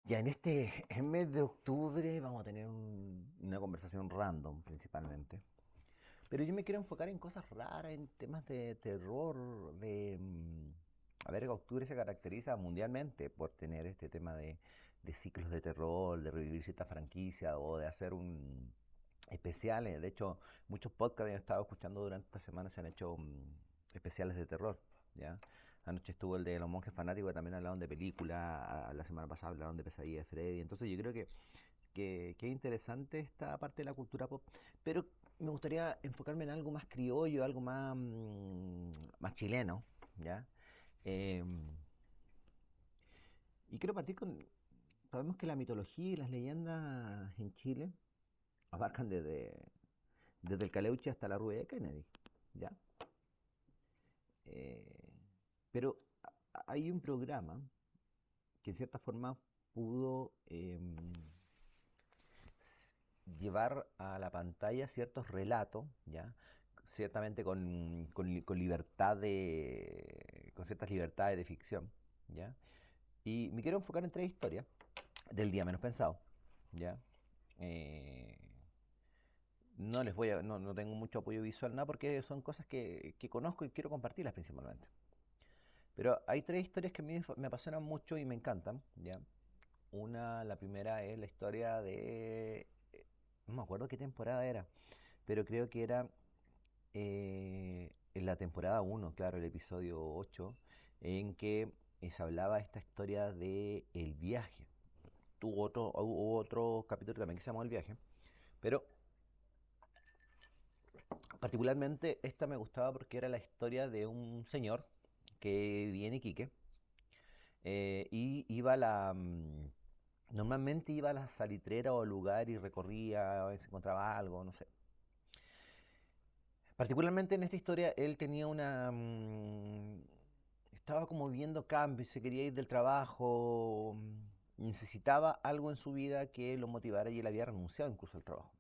Ya en este en mes de octubre vamos a tener una conversación random principalmente. Pero yo me quiero enfocar en cosas raras, en temas de terror, A ver, octubre se caracteriza mundialmente por tener este tema de ciclos de terror, de revivir cierta franquicia o de hacer un especiales. De hecho, muchos podcasts que he estado escuchando durante esta semana se han hecho especiales de terror, ¿ya? Anoche estuvo el de los monjes fanáticos, que también hablaron de películas, la semana pasada hablaron de Pesadilla de Freddy. Entonces yo creo que es interesante esta parte de la cultura pop, pero me gustaría enfocarme en algo más criollo, algo más chileno, ¿ya? Eh, y quiero partir con, sabemos que la mitología y las leyendas en Chile abarcan desde el Caleuche hasta la Rubia de Kennedy, ¿ya? Eh, pero hay un programa que en cierta forma pudo llevar a la pantalla ciertos relatos, ¿ya? Ciertamente con libertad con ciertas libertades de ficción, ¿ya? Y me quiero enfocar en tres historias del día menos pensado, ¿ya? Eh, no tengo mucho apoyo visual, nada, porque son cosas que conozco y quiero compartirlas principalmente. Pero hay tres historias que a mí me apasionan mucho y me encantan, ¿ya? La primera es la historia no me acuerdo qué temporada era, pero creo que era en la temporada uno, claro, el episodio 8, en que se hablaba esta historia de el viaje. Hubo otro capítulo también que se llamó El viaje, pero particularmente esta me gustaba porque era la historia de un señor que vivía en Iquique y normalmente iba a la salitrera o al lugar y recorría, a ver si encontraba algo, no sé. Particularmente en esta historia él tenía estaba como viendo cambios, se quería ir del trabajo, necesitaba algo en su vida que lo motivara y él había renunciado incluso al trabajo,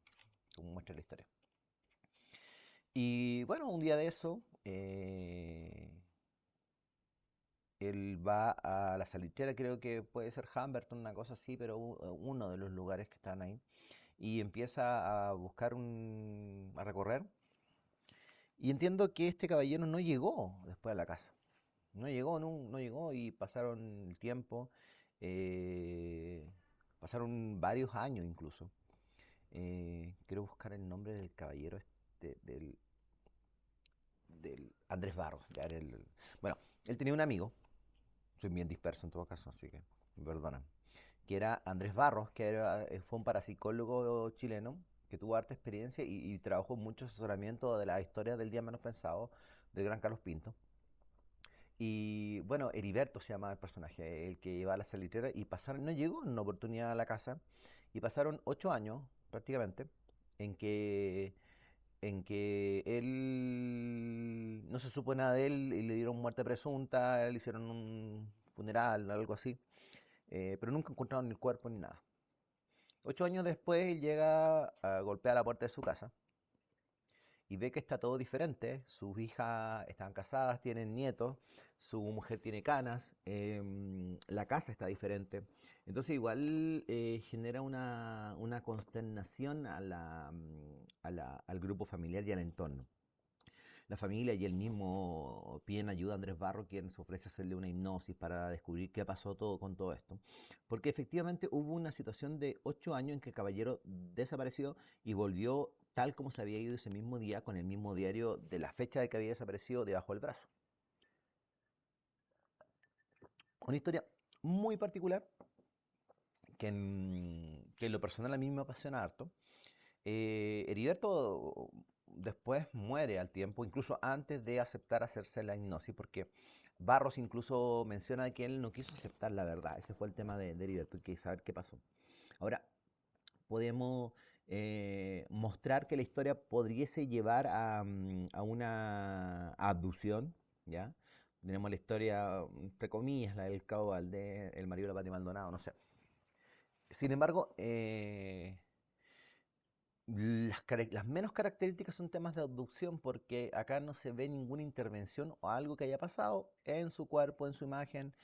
como muestra la historia. Y bueno, un día de eso, él va a la salitrera, creo que puede ser Humberton, una cosa así, pero uno de los lugares que están ahí, y empieza a a recorrer. Y entiendo que este caballero no llegó después a la casa. No llegó, no llegó y pasaron el tiempo, eh, pasaron varios años incluso. Quiero buscar el nombre del caballero del Andrés Barros. Bueno, él tenía un amigo, soy bien disperso en todo caso, así que me perdonan, que era Andrés Barros, fue un parapsicólogo chileno que tuvo harta experiencia y trabajó mucho asesoramiento de la historia del día menos pensado del gran Carlos Pinto. Y bueno, Heriberto se llama el personaje, el que iba a la salitrera y pasaron, no llegó en una oportunidad a la casa y pasaron 8 años prácticamente en que él no se supo nada de él y le dieron muerte presunta, le hicieron un funeral, algo así, pero nunca encontraron ni el cuerpo ni nada. 8 años después él llega a golpear la puerta de su casa y ve que está todo diferente. Sus hijas están casadas, tienen nietos, su mujer tiene canas, la casa está diferente. Entonces igual genera una consternación al grupo familiar y al entorno. La familia y él mismo piden ayuda a Andrés Barro, quien se ofrece a hacerle una hipnosis para descubrir qué pasó con todo esto. Porque efectivamente hubo una situación de 8 años en que el caballero desapareció y volvió tal como se había ido ese mismo día, con el mismo diario de la fecha de que había desaparecido debajo del brazo. Una historia muy particular que en lo personal a mí me apasiona harto. Heriberto después muere al tiempo, incluso antes de aceptar hacerse la hipnosis, porque Barros incluso menciona que él no quiso aceptar la verdad. Ese fue el tema de Heriberto, que saber qué pasó. Ahora, podemos mostrar que la historia podriese llevar a una abducción, ¿ya? Tenemos la historia, entre comillas, la del Cabo Valdés, el marido de la Pati Maldonado, no sé. Sin embargo, las menos características son temas de abducción porque acá no se ve ninguna intervención o algo que haya pasado en su cuerpo, en su imagen.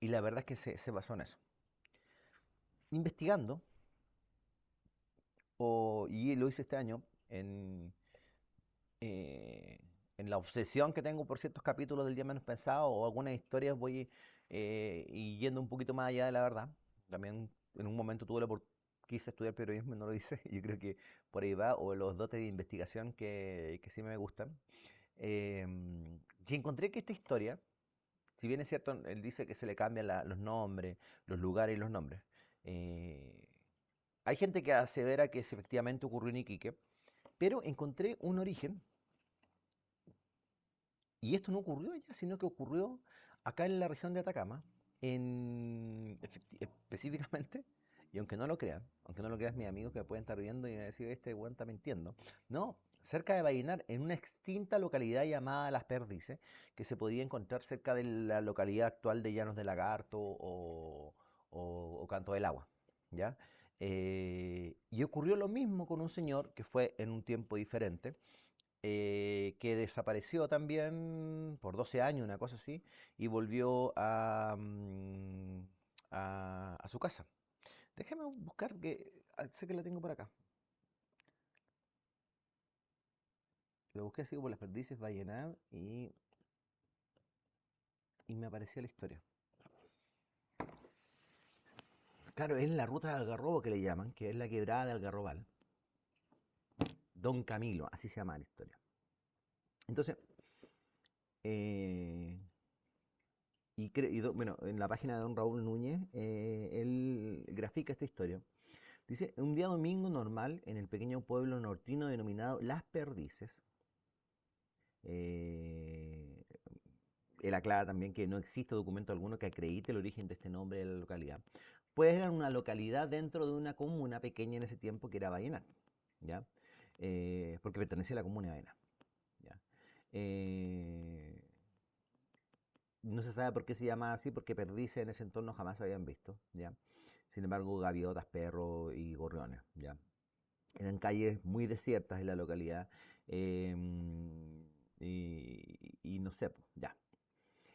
Y la verdad es que se basó en eso. Investigando, y lo hice este año, eh, en la obsesión que tengo por ciertos capítulos del Día Menos Pensado o algunas historias voy y yendo un poquito más allá de la verdad. También en un momento quise estudiar periodismo y no lo hice. Yo creo que por ahí va, o los dotes de investigación que sí me gustan. Y encontré que esta historia, si bien es cierto, él dice que se le cambian los nombres, los lugares y los nombres. eh, Hay gente que asevera que efectivamente ocurrió en Iquique, pero encontré un origen. Y esto no ocurrió allá, sino que ocurrió acá en la región de Atacama, específicamente, y aunque no lo crean mis amigos que me pueden estar viendo y me decir, este weón está mintiendo, no, cerca de Vallenar, en una extinta localidad llamada Las Perdices, que se podía encontrar cerca de la localidad actual de Llanos de Lagarto o Canto del Agua, ¿ya? Y ocurrió lo mismo con un señor que fue en un tiempo diferente, que desapareció también por 12 años, una cosa así, y volvió a su casa. Déjame buscar, que sé que la tengo por acá. Lo busqué así como las perdices Vallenar y me apareció la historia. Claro, es la ruta de Algarrobo que le llaman, que es la quebrada de Algarrobal. Don Camilo, así se llama la historia. Entonces, eh, bueno, en la página de don Raúl Núñez, él grafica esta historia. Dice, un día domingo normal en el pequeño pueblo nortino denominado Las Perdices. eh, Él aclara también que no existe documento alguno que acredite el origen de este nombre de la localidad. Pues era una localidad dentro de una comuna pequeña en ese tiempo que era Vallenar, ¿ya? Porque pertenecía a la comuna de Vallenar, ¿ya? Eh, no se sabe por qué se llama así, porque perdices en ese entorno jamás se habían visto, ¿ya? Sin embargo, gaviotas, perros y gorriones, ¿ya? Eran calles muy desiertas en la localidad, y no sé, pues, ya.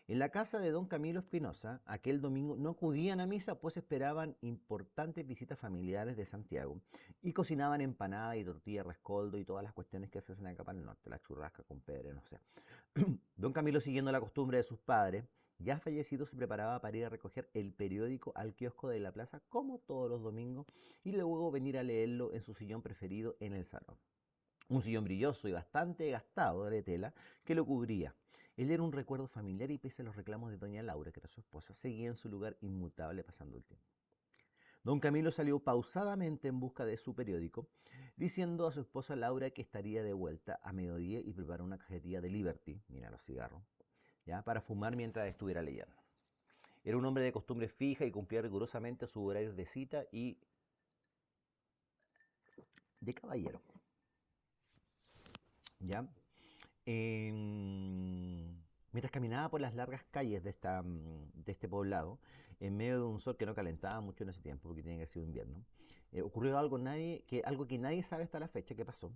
En la casa de don Camilo Espinosa, aquel domingo no acudían a misa, pues esperaban importantes visitas familiares de Santiago y cocinaban empanada y tortilla, rescoldo y todas las cuestiones que se hacen acá para el norte, la churrasca con pedre, no sé. Don Camilo, siguiendo la costumbre de sus padres, ya fallecido, se preparaba para ir a recoger el periódico al kiosco de la plaza como todos los domingos y luego venir a leerlo en su sillón preferido en el salón. Un sillón brilloso y bastante gastado de tela que lo cubría. Él era un recuerdo familiar y pese a los reclamos de doña Laura, que era su esposa, seguía en su lugar inmutable pasando el tiempo. Don Camilo salió pausadamente en busca de su periódico, diciendo a su esposa Laura que estaría de vuelta a mediodía y preparó una cajetilla de Liberty, mira los cigarros, ya, para fumar mientras estuviera leyendo. Era un hombre de costumbre fija y cumplía rigurosamente sus horarios de cita y de caballero, ¿ya? Mientras caminaba por las largas calles de este poblado, en medio de un sol que no calentaba mucho en ese tiempo, porque tiene que haber sido invierno, ocurrió algo que nadie sabe hasta la fecha que pasó.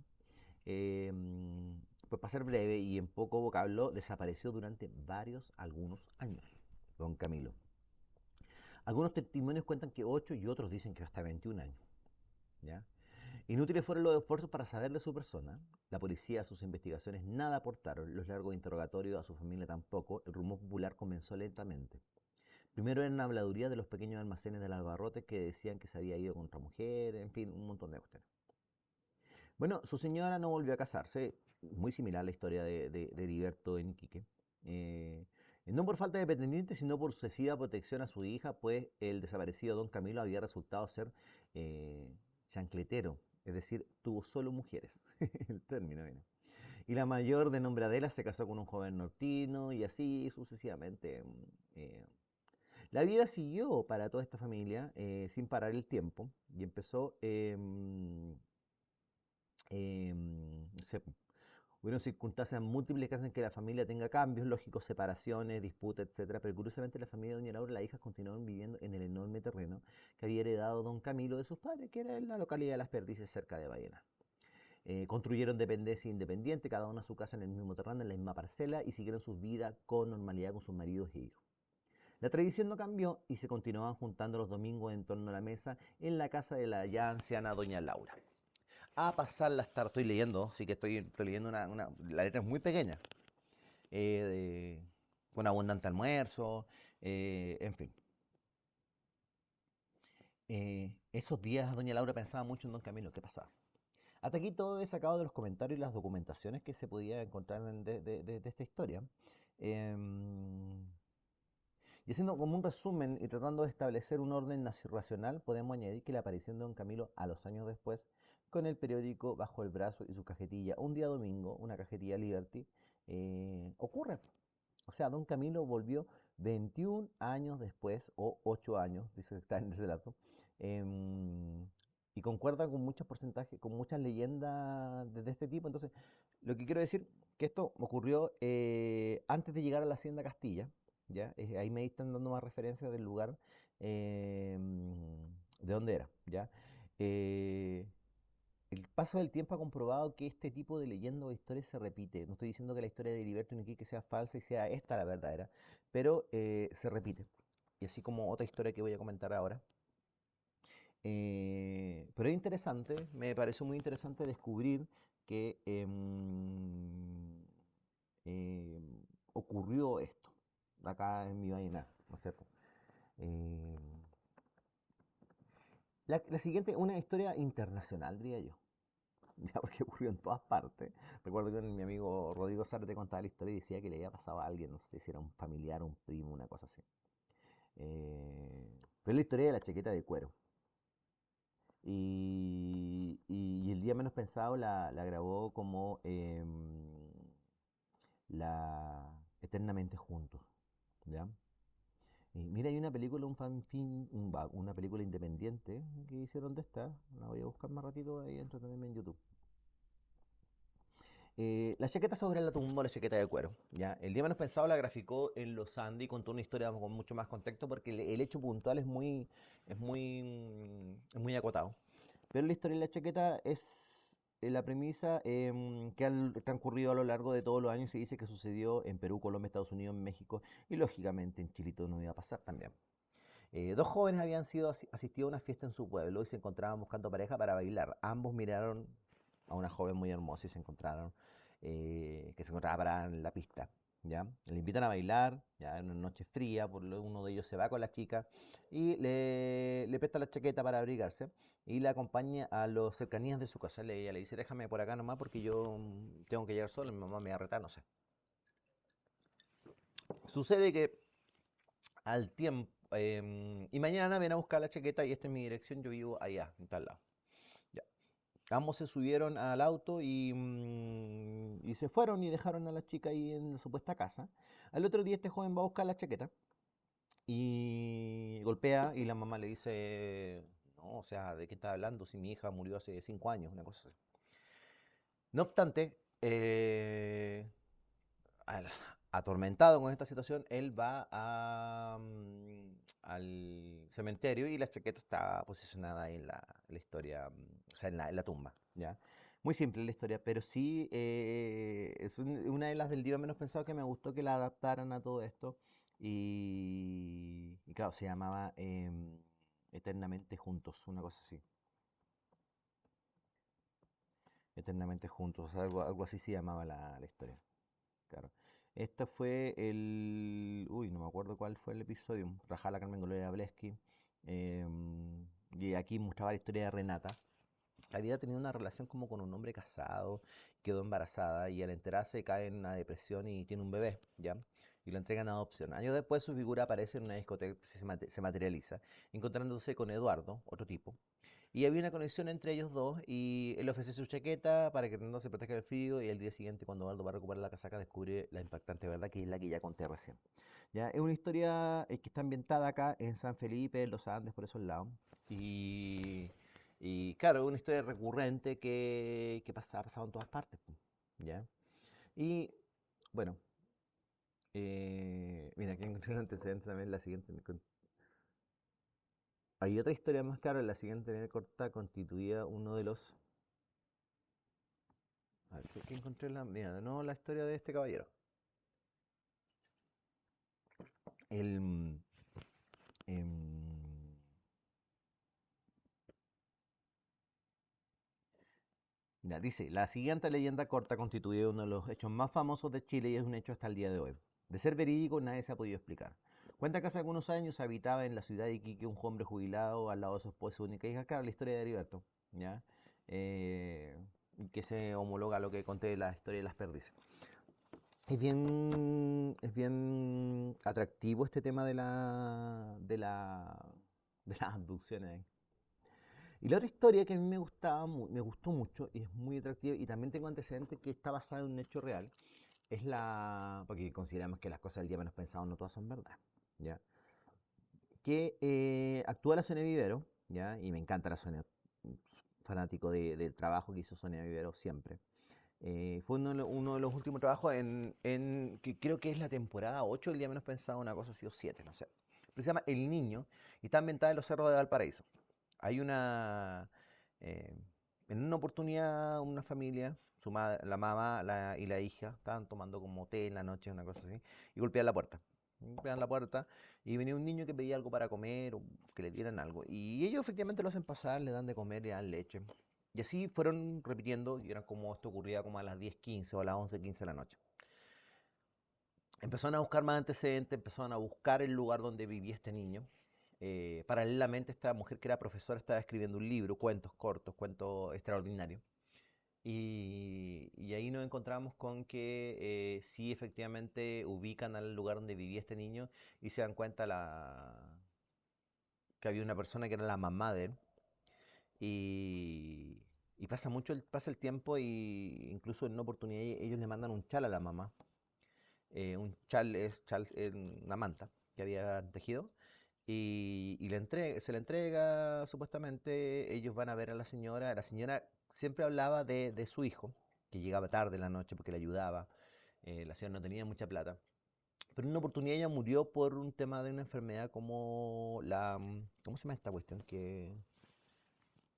Pues para ser breve y en poco vocablo, desapareció durante algunos años, don Camilo. Algunos testimonios cuentan que 8 y otros dicen que hasta 21 años, ¿ya? Inútiles fueron los esfuerzos para saber de su persona. La policía, sus investigaciones nada aportaron, los largos interrogatorios a su familia tampoco. El rumor popular comenzó lentamente. Primero eran habladurías de los pequeños almacenes del Albarrote que decían que se había ido con otra mujer, en fin, un montón de cuestiones. Bueno, su señora no volvió a casarse, muy similar a la historia de Heriberto en Iquique. Eh, no por falta de pretendientes, sino por sucesiva protección a su hija, pues el desaparecido don Camilo había resultado ser eh, chancletero, es decir, tuvo solo mujeres, el término viene. Y la mayor, de nombre Adela, se casó con un joven nortino y así sucesivamente. eh, la vida siguió para toda esta familia sin parar el tiempo y empezó, no sé, hubieron circunstancias múltiples que hacen que la familia tenga cambios lógicos, separaciones, disputas, etcétera. Pero curiosamente la familia de doña Laura, las hijas continuaron viviendo en el enorme terreno que había heredado don Camilo de sus padres, que era en la localidad de Las Perdices, cerca de Ballena. Construyeron dependencia independiente, cada uno a su casa en el mismo terreno, en la misma parcela, y siguieron sus vidas con normalidad con sus maridos e hijos. La tradición no cambió y se continuaban juntando los domingos en torno a la mesa en la casa de la ya anciana doña Laura. A pasar las tardes, estoy leyendo, así que estoy leyendo la letra es muy pequeña, con abundante almuerzo, en fin. Esos días doña Laura pensaba mucho en don Camilo, ¿qué pasaba? Hasta aquí todo he sacado de los comentarios y las documentaciones que se podía encontrar de esta historia. Em, y haciendo como un resumen y tratando de establecer un orden racional, podemos añadir que la aparición de don Camilo a los años después, con el periódico bajo el brazo y su cajetilla, un día domingo, una cajetilla Liberty, ocurre. O sea, don Camilo volvió 21 años después, o 8 años, dice que está en ese dato, em, y concuerda con muchos porcentajes, con muchas leyendas de este tipo. Entonces, lo que quiero decir que esto ocurrió antes de llegar a la Hacienda Castilla, ¿ya? Ahí me están dando más referencias del lugar de dónde era, ¿ya? Eh, el paso del tiempo ha comprobado que este tipo de leyenda o historias se repite. No estoy diciendo que la historia de Heriberto Iquique sea falsa y sea esta la verdadera, pero se repite. Y así como otra historia que voy a comentar ahora. Pero es interesante, me pareció muy interesante descubrir que ocurrió esto, acá en mi vaina, ¿no es cierto? Eh, la siguiente, una historia internacional, diría yo. Ya, porque ocurrió en todas partes. Recuerdo que mi amigo Rodrigo Sarte contaba la historia y decía que le había pasado a alguien, no sé si era un familiar, un primo, una cosa así. Pero es la historia de la chaqueta de cuero. Y el día menos pensado la grabó como la Eternamente Juntos. ¿Ya? Y mira, hay una película, un fanfilm, una película independiente que hicieron de esta. La voy a buscar más ratito ahí entretenerme en YouTube. La chaqueta sobre la tumba, la chaqueta de cuero. ¿Ya? El día menos pensado la graficó en Los Andes y contó una historia con mucho más contexto porque el hecho puntual es muy acotado. Pero la historia de la chaqueta es la premisa que ha transcurrido a lo largo de todos los años. Se dice que sucedió en Perú, Colombia, Estados Unidos, México y lógicamente en Chilito no iba a pasar también. Dos jóvenes habían sido asistido a una fiesta en su pueblo y se encontraban buscando pareja para bailar. Ambos miraron a una joven muy hermosa y se encontraron, que se encontraba parada en la pista. ¿Ya? Le invitan a bailar, ya en una noche fría, uno de ellos se va con la chica y le presta la chaqueta para abrigarse y la acompaña a las cercanías de su casa. Ella le dice, déjame por acá nomás porque yo tengo que llegar solo, mi mamá me va a retar, no sé. Sucede que al tiempo, y mañana ven a buscar la chaqueta y esta es mi dirección, yo vivo allá, en tal lado. Ya. Ambos se subieron al auto y se fueron y dejaron a la chica ahí en la supuesta casa. Al otro día este joven va a buscar la chaqueta y golpea y la mamá le dice, no, o sea, ¿de qué está hablando? Si mi hija murió hace 5 años, una cosa así. No obstante, al- atormentado con esta situación, él va al cementerio y la chaqueta está posicionada ahí en la historia, o sea, en la tumba, ¿ya? Muy simple la historia, pero sí es una de las del día menos pensado que me gustó que la adaptaran a todo esto. Y claro, se llamaba Eternamente Juntos, una cosa así. Eternamente Juntos, o sea, algo así se llamaba la historia. Claro. Esta fue el. Uy, no me acuerdo cuál fue el episodio. Rajala Carmen Gloria Bleski. Y aquí mostraba la historia de Renata. Había tenido una relación como con un hombre casado, quedó embarazada y al enterarse cae en una depresión y tiene un bebé, ¿ya? Y lo entregan a adopción. Años después su figura aparece en una discoteca, se materializa, encontrándose con Eduardo, otro tipo, y había una conexión entre ellos dos y él le ofrece su chaqueta para que no se proteja del frío y al día siguiente cuando Waldo va a recuperar la casaca descubre la impactante verdad que es la que ya conté recién. ¿Ya? Es una historia que está ambientada acá en San Felipe, en los Andes, por esos lados. Y, y claro, es una historia recurrente que ha pasado en todas partes. ¿Ya? Y bueno, mira, aquí encontré un antecedente también, la siguiente. Hay otra historia más, claro, en la siguiente línea corta constituía uno de los. A ver si aquí encontré mira, de nuevo la historia de este caballero. El, Ya, dice, la siguiente leyenda corta constituye uno de los hechos más famosos de Chile y es un hecho hasta el día de hoy. De ser verídico, nadie se ha podido explicar. Cuenta que hace algunos años habitaba en la ciudad de Iquique un hombre jubilado al lado de su esposa y su única hija. Claro, la historia de Heriberto, ¿ya? Eh, que se homologa a lo que conté de la historia de las perdices. Es bien atractivo este tema de las abducciones. Y la otra historia que a mí me gustó mucho y es muy atractiva y también tengo antecedentes que está basada en un hecho real, es porque consideramos que las cosas del día menos pensados no todas son verdad, ¿ya? Que actúa la Sonia Vivero, ¿ya? Y me encanta la Sonia, fanático del trabajo que hizo Sonia Vivero siempre. Fue uno de los últimos trabajos que creo que es la temporada 8 del día menos pensado, una cosa así, o 7, no sé. Pero se llama El Niño y está ambientada en los cerros de Valparaíso. Hay eh, en una oportunidad, una familia, la mamá y la hija, estaban tomando como té en la noche, una cosa así, y golpean la puerta. Golpean la puerta y venía un niño que pedía algo para comer o que le dieran algo. Y ellos efectivamente lo hacen pasar, le dan de comer, le dan leche. Y así fueron repitiendo, y era como esto ocurría como a las 10:15 o a las 11:15 de la noche. Empezaron a buscar más antecedentes, empezaron a buscar el lugar donde vivía este niño. Paralelamente, esta mujer que era profesora estaba escribiendo un libro, cuentos cortos, cuentos extraordinarios. Y ahí nos encontramos con que sí, efectivamente, ubican al lugar donde vivía este niño y se dan cuenta que había una persona que era la mamá de él. Y, y pasa el tiempo y incluso en una oportunidad ellos le mandan un chal a la mamá. Un chal, una manta que había tejido y se le entrega supuestamente. Ellos van a ver a la señora siempre hablaba de su hijo, que llegaba tarde en la noche porque le ayudaba. La señora no tenía mucha plata, pero en una oportunidad ella murió por un tema de una enfermedad como ¿cómo se llama esta cuestión que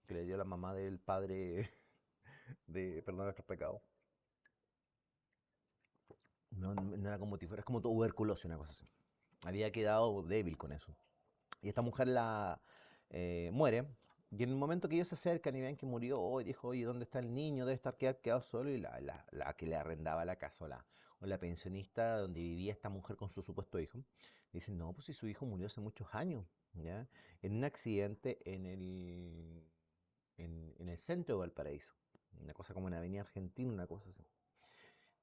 le dio la mamá del padre de Perdón nuestros pecados? No era como tifo, era como tuberculosis, una cosa así. Había quedado débil con eso. Y esta mujer muere. Y en el momento que ellos se acercan y ven que murió, dijo, oye, ¿dónde está el niño? Debe estar quedado solo. Y la que le arrendaba la casa o la pensionista donde vivía esta mujer con su supuesto hijo, dicen, no, pues si su hijo murió hace muchos años, ¿ya? En un accidente en el centro de Valparaíso. Una cosa como en Avenida Argentina, una cosa así.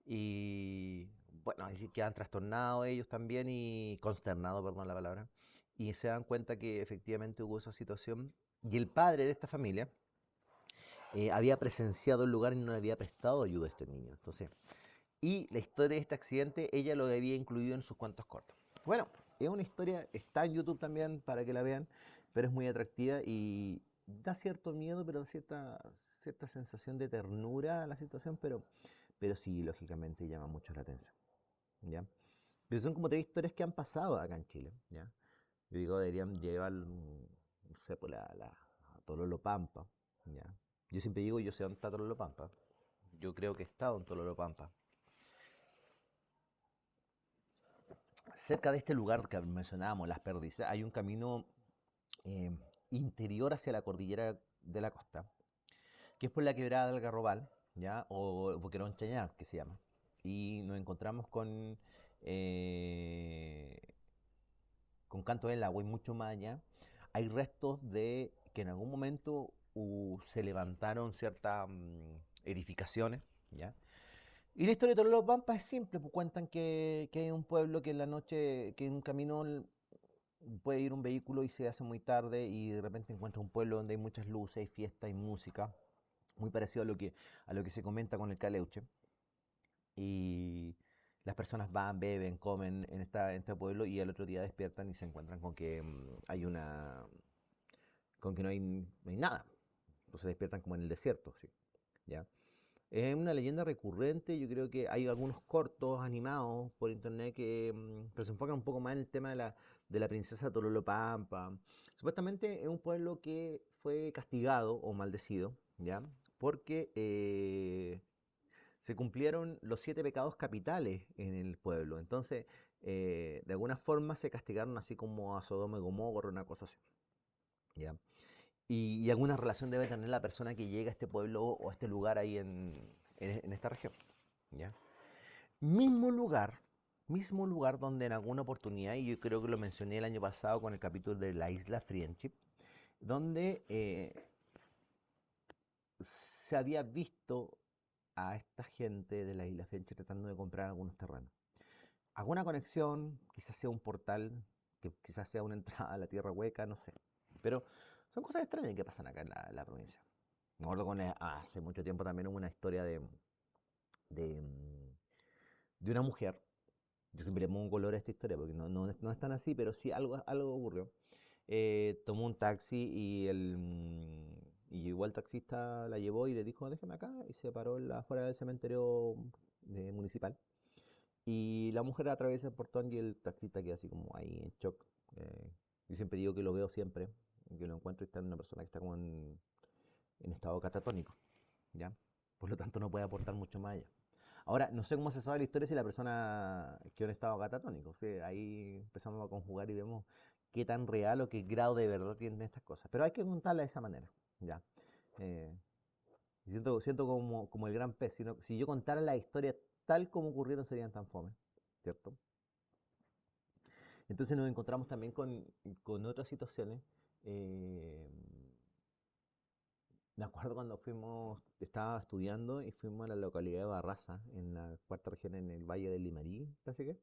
Y bueno, así quedan trastornados ellos también y consternados, perdón la palabra, y se dan cuenta que efectivamente hubo esa situación. Y el padre de esta familia había presenciado el lugar y no le había prestado ayuda a este niño. Entonces, y la historia de este accidente, ella lo había incluido en sus cuentos cortos. Bueno, es una historia, está en YouTube también para que la vean, pero es muy atractiva y da cierto miedo, pero da cierta sensación de ternura a la situación, pero sí, lógicamente llama mucho la atención, ¿ya? Pero son como tres historias que han pasado acá en Chile, ¿ya? Yo digo, deberían llevar, no sé, por a Tololopampa, ¿ya? Yo siempre digo, yo sé dónde está Tololopampa. Yo creo que he estado en Tololopampa. Cerca de este lugar que mencionábamos, Las Perdices, hay un camino eh, interior hacia la cordillera de la costa, que es por la quebrada del Garrobal, ¿ya? O Boquerón Chañar, que se llama. Y nos encontramos eh, con Canto del Agua y mucho más allá. Hay restos de que en algún momento se levantaron ciertas edificaciones, ¿ya? Y la historia de los Pampas es simple, pues cuentan que hay un pueblo que en la noche, que en un camino puede ir un vehículo y se hace muy tarde y de repente encuentra un pueblo donde hay muchas luces, hay fiesta, hay música, muy parecido a lo que se comenta con el Caleuche. Y las personas van, beben, comen en este pueblo y al otro día despiertan y se encuentran con que con que no hay nada. Entonces despiertan como en el desierto, ¿sí? ¿Ya? Es una leyenda recurrente, yo creo que hay algunos cortos animados por internet pero se enfocan un poco más en el tema de la princesa Tololopampa. Supuestamente es un pueblo que fue castigado o maldecido, ¿ya? Porque se cumplieron los 7 pecados capitales en el pueblo. Entonces, de alguna forma se castigaron así como a Sodoma y Gomorra, una cosa así, ¿ya? y alguna relación debe tener la persona que llega a este pueblo o a este lugar ahí en esta región. ¿Ya? Mismo lugar, mismo lugar donde en alguna oportunidad, y yo creo que lo mencioné el año pasado con el capítulo de la isla Friendship, donde se había visto a esta gente de la isla Friendship tratando de comprar algunos terrenos. Alguna conexión, quizás sea un portal, que quizás sea una entrada a la tierra hueca, no sé. Pero son cosas extrañas que pasan acá en la provincia. Me acuerdo con hace mucho tiempo también hubo una historia de, mm, de una mujer. Yo siempre le pongo color a esta historia porque no es tan así, pero sí algo ocurrió. Tomó un taxi y llegó el taxista, la llevó y le dijo, déjame acá, y se paró afuera del cementerio municipal. Y la mujer atraviesa el portón y el taxista queda así como ahí en shock. Yo siempre digo que lo veo siempre, que lo encuentro y está en una persona que está como en estado catatónico, ¿ya? Por lo tanto no puede aportar mucho más allá. Ahora, no sé cómo se sabe la historia si la persona quedó en estado catatónico. ¿Sí? Ahí empezamos a conjugar y vemos qué tan real o qué grado de verdad tienen estas cosas. Pero hay que contarla de esa manera, ¿ya? Eh, siento como el gran pez. Si yo contara la historia tal como ocurrieron, serían tan fome, ¿cierto? Entonces nos encontramos también con otras situaciones. eh, Me acuerdo cuando estaba estudiando y fuimos a la localidad de Barraza, en la cuarta región, en el Valle del Limarí, parece que.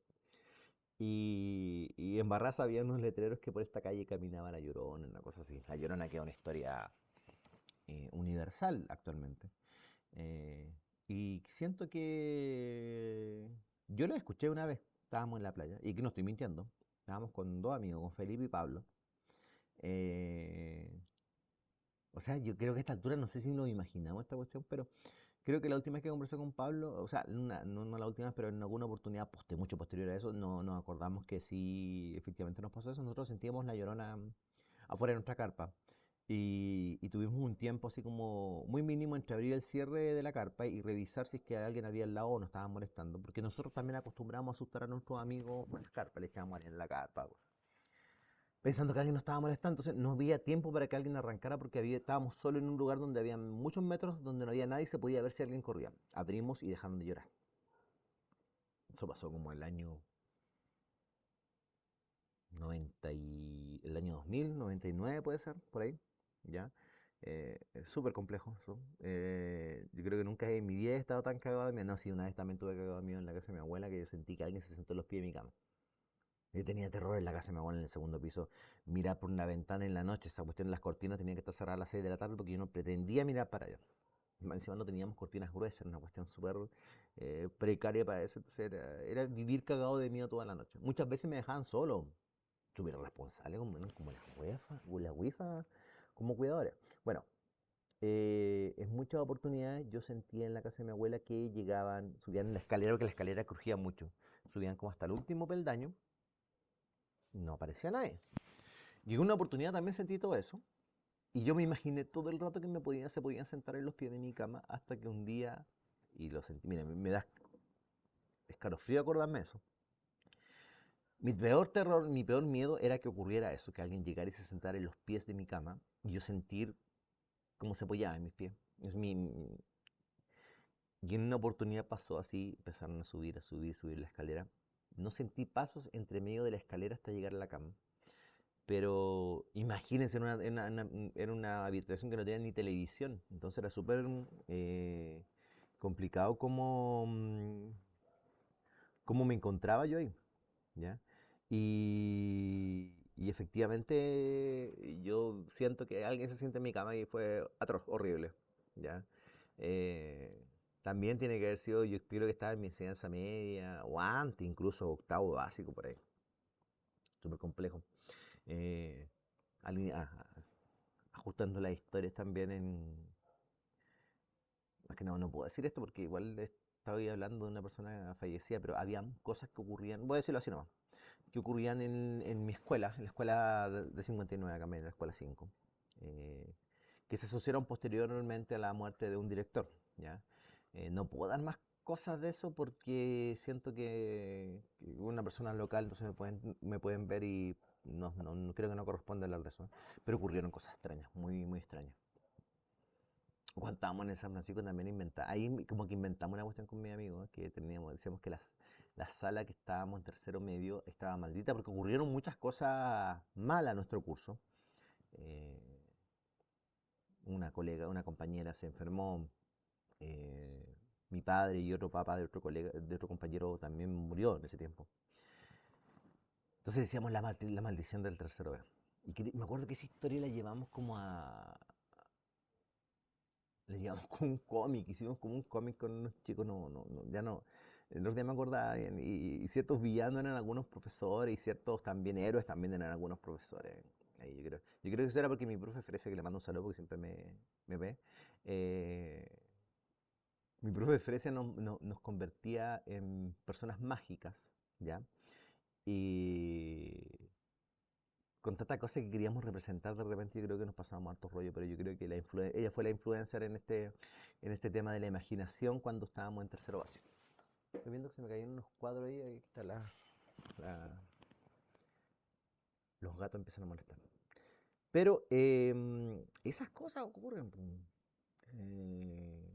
Y en Barraza había unos letreros que por esta calle caminaba la Llorona, una cosa así. La Llorona queda una historia universal actualmente. Eh, y siento que yo la escuché una vez, estábamos en la playa, y que no estoy mintiendo. Estábamos con dos amigos, con Felipe y Pablo. Eh, o sea, yo creo que a esta altura no sé si nos imaginamos esta cuestión, pero creo que la última vez que conversé con Pablo, o sea, no la última vez, pero en alguna oportunidad mucho posterior a eso, no, nos acordamos que sí, efectivamente nos pasó eso. Nosotros sentíamos la llorona afuera de nuestra carpa. Y tuvimos un tiempo así como muy mínimo entre abrir el cierre de la carpa y revisar si es que alguien había al lado o nos estaba molestando. Porque nosotros también acostumbramos a asustar a nuestros amigos con las carpas, le echábamos arena en la carpa, pensando que alguien nos estaba molestando. Entonces no había tiempo para que alguien arrancara porque estábamos solo en un lugar donde había muchos metros, donde no había nadie y se podía ver si alguien corría. Abrimos y dejaron de llorar. Eso pasó como el año 2000, 99 puede ser, por ahí, ¿ya? Es súper complejo eso. Yo creo que nunca en mi vida he estado tan cagado de miedo. No, sí, una vez también tuve cagado de miedo en la casa de mi abuela que yo sentí que alguien se sentó en los pies de mi cama. Yo tenía terror en la casa de mi abuela en el segundo piso, mirar por una ventana en la noche, esa cuestión de las cortinas tenía que estar cerrada a las 6 de la tarde porque yo no pretendía mirar para allá. Encima no teníamos cortinas gruesas, era una cuestión súper precaria para eso, entonces era vivir cagado de miedo toda la noche. Muchas veces me dejaban solo, súper responsable como la wifa, como cuidadora. Bueno, en muchas oportunidades yo sentía en la casa de mi abuela que llegaban, subían la escalera, porque la escalera crujía mucho, subían como hasta el último peldaño, no aparecía nadie. Y en una oportunidad también sentí todo eso. Y yo me imaginé todo el rato que se podían sentar en los pies de mi cama hasta que un día, y lo sentí, mira, me da escalofrío acordarme de eso. Mi peor terror, mi peor miedo era que ocurriera eso, que alguien llegara y se sentara en los pies de mi cama y yo sentir cómo se apoyaba en mis pies. Y en una oportunidad pasó así, empezaron a subir la escalera. No sentí pasos entre medio de la escalera hasta llegar a la cama. Pero imagínense en una habitación que no tenía ni televisión, entonces era súper complicado cómo me encontraba yo ahí, ¿ya? Y efectivamente yo siento que alguien se siente en mi cama y fue atroz, horrible, ¿ya? Eh, También tiene que haber sido, yo creo que estaba en mi enseñanza media o antes, incluso octavo básico por ahí, súper complejo. Eh, Ajustando las historias también más que no puedo decir esto porque igual estaba hablando de una persona fallecida, pero había cosas que ocurrían, voy a decirlo así nomás, que ocurrían en mi escuela, en la escuela de 59 acá, en la escuela 5, eh, que se asociaron posteriormente a la muerte de un director, ¿ya? No puedo dar más cosas de eso porque siento que una persona local entonces me pueden ver y no creo que no corresponde hablar de eso, ¿eh? Pero ocurrieron cosas extrañas, muy, muy extrañas. Cuando estábamos en el San Francisco también ahí como que inventamos una cuestión con mis amigos, que decíamos que la sala que estábamos en tercero medio estaba maldita porque ocurrieron muchas cosas malas en nuestro curso. Eh, una colega, una compañera se enfermó, eh, mi padre y otro papá de otro colega, de otro compañero también murió en ese tiempo. Entonces decíamos la maldición del tercero B. Me acuerdo que esa historia la llevamos como un cómic, hicimos como un cómic con unos chicos, ya no. El otro día me acordaba bien, y ciertos villanos eran algunos profesores, y ciertos también héroes también eran algunos profesores. Ahí yo creo que eso era porque mi profe Frese, que le mando un saludo porque siempre me ve, eh, mi profe Frese nos convertía en personas mágicas, ¿ya? Y con tanta cosa que queríamos representar, de repente yo creo que nos pasábamos harto rollo, pero yo creo que ella fue la influencer en este tema de la imaginación cuando estábamos en tercero básico. Estoy viendo que se me cayeron unos cuadros ahí, ahí está la- los gatos empiezan a molestar. Pero esas cosas ocurren. Eh,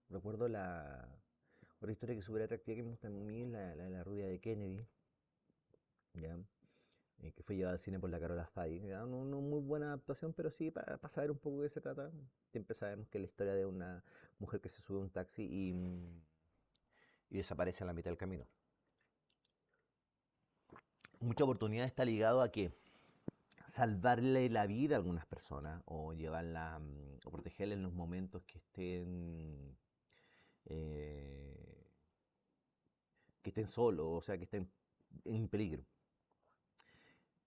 recuerdo otra historia que es súper atractiva que me gusta a mí, la rubia de Kennedy, ¿ya? Que fue llevada al cine por la Carola Fay. No muy buena adaptación, pero sí para saber un poco de qué se trata. Siempre sabemos que es la historia de una mujer que se sube a un taxi y desaparece en la mitad del camino. Mucha oportunidad está ligado a que salvarle la vida a algunas personas o llevarla o protegerla en los momentos eh, que estén solos, o sea, que estén en peligro.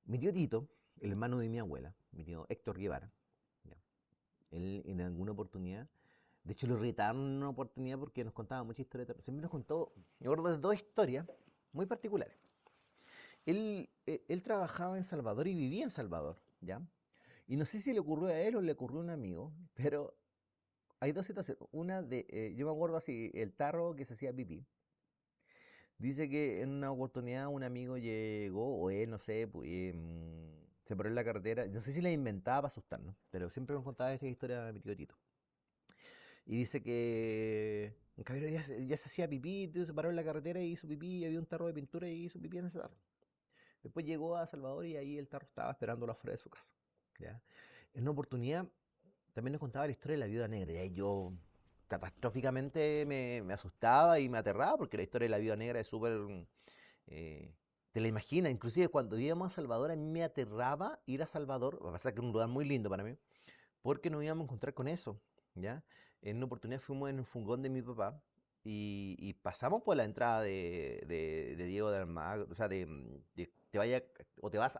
Mi tío Tito, el hermano de mi abuela, mi tío Héctor Guevara, ¿ya? Él en alguna oportunidad, de hecho lo retaron en una oportunidad porque nos contaba mucha historia, siempre nos contó, me acuerdo de dos historias muy particulares. Él trabajaba en Salvador y vivía en Salvador, ¿ya? Y no sé si le ocurrió a él o le ocurrió a un amigo, pero hay dos situaciones. Una yo me acuerdo así, el tarro que se hacía pipí. Dice que en una oportunidad un amigo llegó, o él, no sé, pues, se paró en la carretera. No sé si la inventaba para asustarnos, pero siempre nos contaba esta historia de mi tío Tito. Y dice que un caballero ya se hacía pipí, entonces se paró en la carretera y hizo pipí, y había un tarro de pintura y hizo pipí en ese tarro. Después llegó a Salvador y ahí el tarro estaba esperándolo afuera de su casa. ¿Ya? En una oportunidad también nos contaba la historia de la viuda negra. Y ahí yo catastróficamente me asustaba y me aterraba porque la historia de la viuda negra es súper... eh, te la imaginas, inclusive cuando íbamos a Salvador a mí me aterraba ir a Salvador, a pesar que es un lugar muy lindo para mí, porque nos íbamos a encontrar con eso, ¿ya? En una oportunidad fuimos en el furgón de mi papá y pasamos por la entrada de Diego de Almagro, o sea, te vas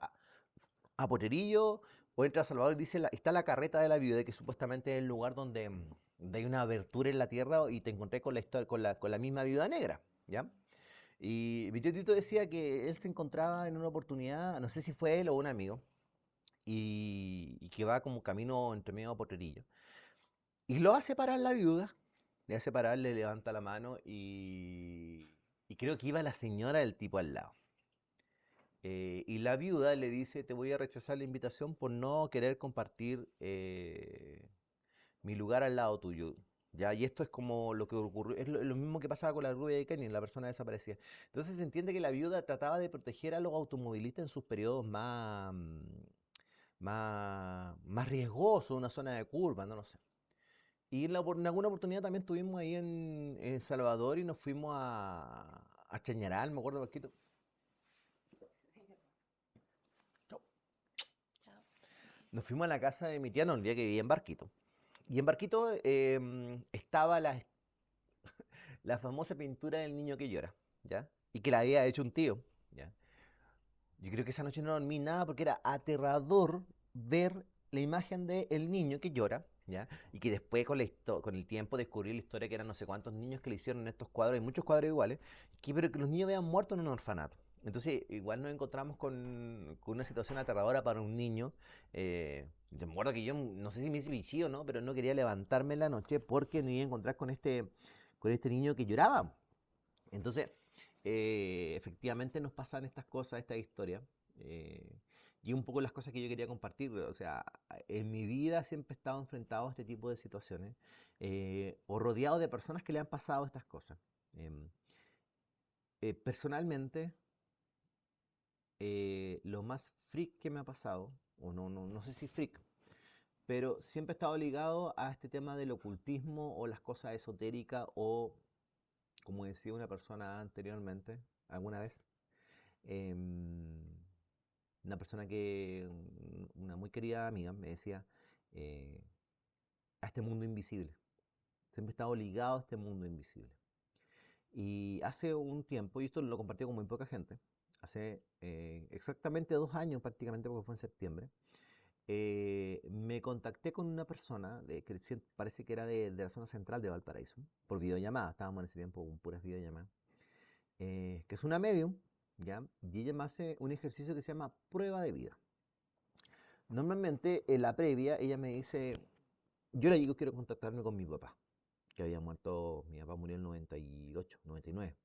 a Potrerillo o entras a Salvador y dice, está la carreta de la viuda, que supuestamente es el lugar donde hay una abertura en la tierra y te encontré con la historia, con la misma viuda negra, ¿ya? Y mi tío Tito decía que él se encontraba en una oportunidad, no sé si fue él o un amigo, y que va como camino entre medio a Potrerillo. Y lo hace parar la viuda, le hace parar, le levanta la mano y creo que iba la señora del tipo al lado. Y la viuda le dice, te voy a rechazar la invitación por no querer compartir mi lugar al lado tuyo. ¿Ya? Y esto es como lo que ocurrió, es lo mismo que pasaba con la rubia de Kenny, la persona desaparecía. Entonces se entiende que la viuda trataba de proteger a los automovilistas en sus periodos más riesgosos, una zona de curva, no lo sé. Y en alguna oportunidad también estuvimos ahí en Salvador y nos fuimos a Chañaral, me acuerdo, Pasquito. Nos fuimos a la casa de mi tía, no, el día que vivía en Barquito. Y en Barquito estaba la famosa pintura del niño que llora, ¿ya? Y que la había hecho un tío, ¿ya? Yo creo que esa noche no dormí nada porque era aterrador ver la imagen del niño que llora, ¿ya? Y que después con el tiempo descubrí la historia que eran no sé cuántos niños que le hicieron estos cuadros, hay muchos cuadros iguales, pero que los niños habían muerto en un orfanato. Entonces, igual nos encontramos con una situación aterradora para un niño. Yo me acuerdo que yo, no sé si me hice bichí o no, pero no quería levantarme en la noche porque me iba a encontrar con este niño que lloraba. Entonces, efectivamente nos pasan estas cosas, esta historia. eh, Y un poco las cosas que yo quería compartir, o sea, en mi vida siempre he estado enfrentado a este tipo de situaciones o rodeado de personas que le han pasado estas cosas. Em, Personalmente, lo más freak que me ha pasado, o no sé si freak, pero siempre he estado ligado a este tema del ocultismo o las cosas esotéricas o, como decía una persona anteriormente, alguna vez, em, una persona que, una muy querida amiga me decía, eh, a este mundo invisible. Siempre he estado ligado a este mundo invisible. Y hace un tiempo, y esto lo compartí con muy poca gente, hace exactamente 2 años prácticamente, porque fue en septiembre, me contacté con una persona que parece que era de la zona central de Valparaíso, por videollamada, estábamos en ese tiempo con puras videollamadas, que es una medium, ¿ya? Y ella me hace un ejercicio que se llama prueba de vida. Normalmente en la previa ella me dice, yo le digo quiero contactarme con mi papá, que había muerto, mi papá murió en el 98, 99.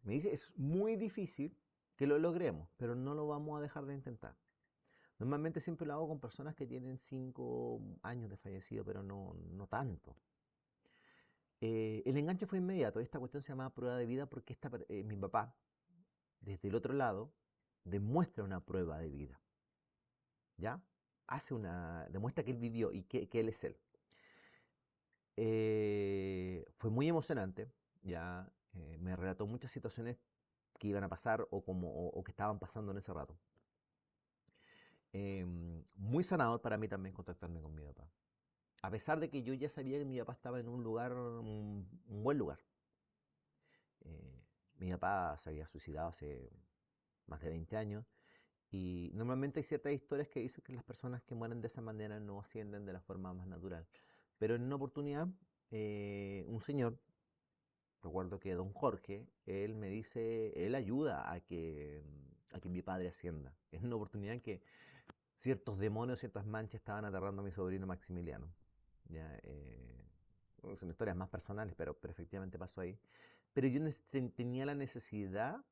Me dice, es muy difícil que lo logremos, pero no lo vamos a dejar de intentar. Normalmente siempre lo hago con personas que tienen 5 años de fallecido, pero no tanto. El enganche fue inmediato. Esta cuestión se llama prueba de vida porque mi papá, desde el otro lado, demuestra una prueba de vida. ¿Ya? Demuestra que él vivió y que él es él. Fue muy emocionante. Ya me relató muchas situaciones que iban a pasar o que estaban pasando en ese rato. Muy sanador para mí también contactarme con mi papá. A pesar de que yo ya sabía que mi papá estaba en un lugar, un buen lugar. Mi papá se había suicidado hace más de 20 años y normalmente hay ciertas historias que dicen que las personas que mueren de esa manera no ascienden de la forma más natural. Pero en una oportunidad, un señor, recuerdo que don Jorge, él me dice, él ayuda a que mi padre ascienda. Es una oportunidad en que ciertos demonios, ciertas manchas estaban aterrando a mi sobrino Maximiliano. Ya, son historias más personales, pero efectivamente pasó ahí. Pero yo tenía la necesidad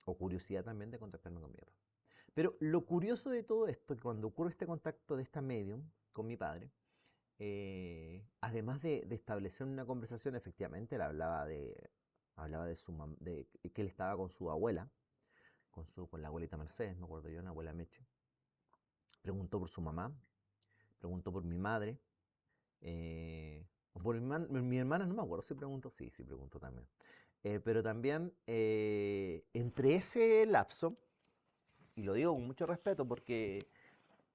o curiosidad también de contactarme con mi papá. Pero lo curioso de todo esto, que cuando ocurre este contacto de esta medium con mi padre, además de establecer una conversación, efectivamente, él hablaba de de que él estaba con su abuela, con la abuelita Mercedes, me acuerdo yo, una abuela Meche. Preguntó por su mamá, preguntó por mi madre, o por mi hermana, no me acuerdo si preguntó, sí, sí preguntó también. Pero también entre ese lapso, y lo digo con mucho respeto porque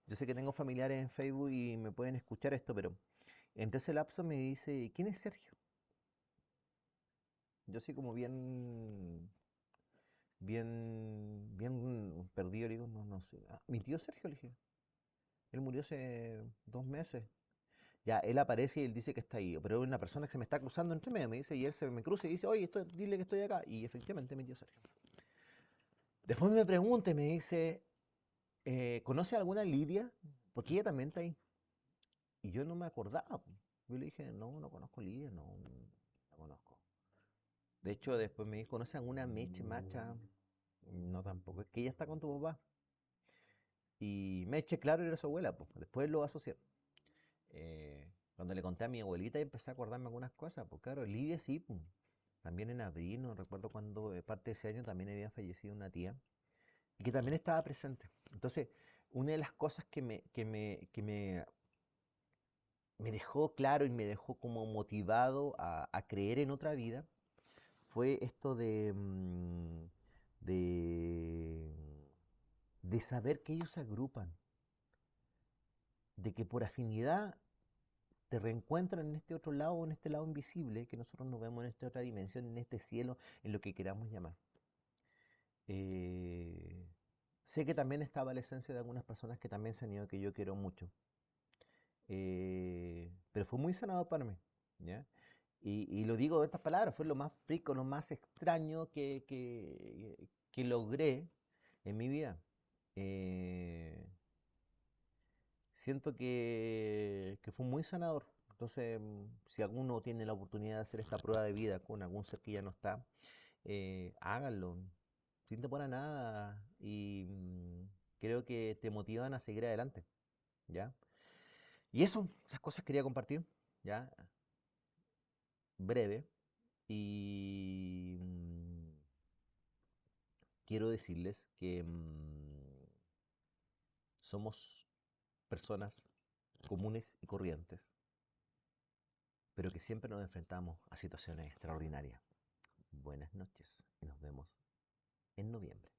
yo sé que tengo familiares en Facebook y me pueden escuchar esto, pero entre ese lapso me dice, ¿quién es Sergio? Yo así como bien perdido, le digo, no sé. Ah, mi tío Sergio, le dije, él murió hace 2 meses. Ya, él aparece y él dice que está ahí, pero es una persona que se me está cruzando entre medio, me dice, y él se me cruza y dice, oye, dile que estoy acá. Y efectivamente mi tío Sergio. Después me pregunta y me dice, ¿conoce a alguna Lidia? Porque ella también está ahí. Y yo no me acordaba, po. Yo le dije, no conozco a Lidia, no la conozco. De hecho, después me dijo, ¿conoce a alguna Meche Macha? No, tampoco, es que ella está con tu papá. Y Meche, claro, era su abuela, pues. Después lo asocié. Cuando le conté a mi abuelita y empecé a acordarme algunas cosas, pues claro, Lidia sí, pues. También en abril, no recuerdo cuando, parte de ese año, también había fallecido una tía y que también estaba presente. Entonces, una de las cosas que me dejó claro y me dejó como motivado a creer en otra vida fue esto de, de saber que ellos se agrupan, de que por afinidad te reencuentran en este otro lado, en este lado invisible, que nosotros nos vemos en esta otra dimensión, en este cielo, en lo que queramos llamar. Eh, Sé que también estaba la esencia de algunas personas que también se han ido, que yo quiero mucho. Pero fue muy sanador para mí, ¿ya? Y lo digo de estas palabras, fue lo más frico, lo más extraño que logré en mi vida. Eh, Siento que fue muy sanador. Entonces, si alguno tiene la oportunidad de hacer esta prueba de vida con algún ser que ya no está, háganlo. sin temor a nada y creo que te motivan a seguir adelante, ¿ya? Y eso, esas cosas quería compartir, ¿ya? Breve. Y quiero decirles que somos personas comunes y corrientes, pero que siempre nos enfrentamos a situaciones extraordinarias. Buenas noches y nos vemos en noviembre.